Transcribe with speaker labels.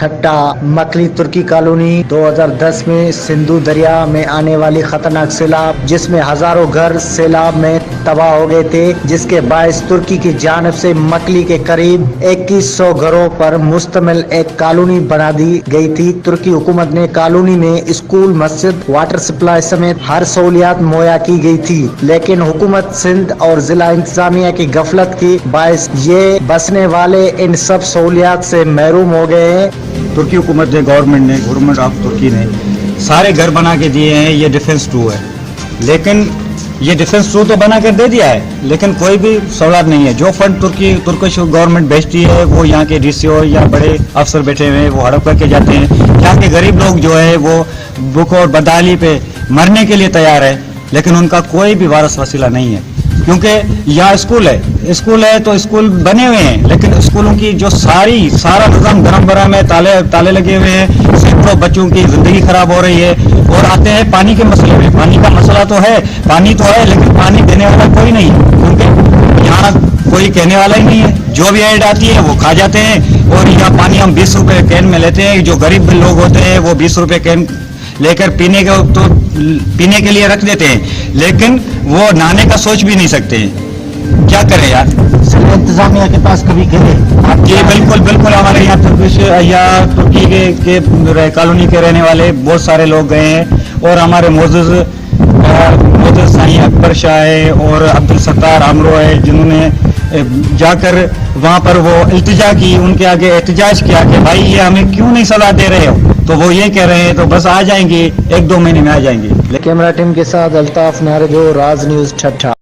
Speaker 1: ٹھٹا مکلی ترکی colony 2010 میں سندھو دریا میں آنے والی خطرناک سیلاب جس میں ہزاروں گھر سیلاب میں تباہ ہو گئے تھے، جس کے باعث ترکی کی جانب سے مکلی کے قریب 2100 گھروں پر مشتمل ایک کالونی بنا دی گئی تھی۔ ترکی حکومت نے کالونی میں اسکول، مسجد، واٹر سپلائی سمیت ہر سہولیات مہیا کی گئی تھی، لیکن حکومت سندھ اور ضلع انتظامیہ کی غفلت کے باعث یہ بسنے والے ان سب سہولیات سے محروم ہو گئے ہیں۔
Speaker 2: ترکی حکومت نے گورنمنٹ آف ترکی نے سارے گھر بنا کے دیے ہیں، یہ ڈیفنس 2 ہے، لیکن یہ ڈیفنس 2 تو بنا کر دے دیا ہے، لیکن کوئی بھی سہولت نہیں ہے۔ جو فنڈ ترکش گورنمنٹ بھیجتی ہے وہ یہاں کے ڈی سی او یا بڑے افسر بیٹھے ہوئے ہیں، وہ ہڑپ کر کے جاتے ہیں۔ یہاں کے غریب لوگ جو ہے وہ بھوک اور بدحالی پہ مرنے کے لیے تیار ہے، لیکن ان کا کوئی بھی وارث وسیلہ نہیں ہے، کیونکہ یہاں اسکول ہے تو اسکول بنے ہوئے ہیں، لیکن اسکولوں کی جو سارا نظام گرم برم ہے، تالے لگے ہوئے ہیں، سینکڑوں بچوں کی زندگی خراب ہو رہی ہے۔ اور آتے ہیں پانی کے مسئلے میں، پانی کا مسئلہ تو ہے، پانی تو ہے، لیکن پانی دینے والا کوئی نہیں، کیونکہ یہاں کوئی کہنے والا ہی نہیں ہے۔ جو بھی ایڈ آتی ہے وہ کھا جاتے ہیں، اور یہاں پانی ہم 20 روپے کین میں لیتے ہیں۔ جو غریب لوگ ہوتے ہیں وہ 20 روپے کین لے کر پینے کے لیے رکھ دیتے ہیں، لیکن وہ نہانے کا سوچ بھی نہیں سکتے ہیں۔ کیا کریں یار؟
Speaker 1: انتظامیہ کے پاس کبھی گئے؟
Speaker 2: جی بالکل ہمارے یہاں ترکی کے کالونی کے رہنے والے بہت سارے لوگ گئے ہیں، اور ہمارے معزز سائیں اکبر شاہ ہے اور عبدالستار عامرو ہے، جنہوں نے جا کر وہاں پر وہ التجا کی، ان کے آگے احتجاج کیا کہ بھائی یہ ہمیں کیوں نہیں سزا دے رہے ہو؟ تو وہ یہ کہہ رہے ہیں تو بس آ جائیں گے، 1-2 مہینے میں آ جائیں گے۔
Speaker 1: کیمرہ ٹیم کے ساتھ الطاف ناردو، راز نیوز ٹھٹا۔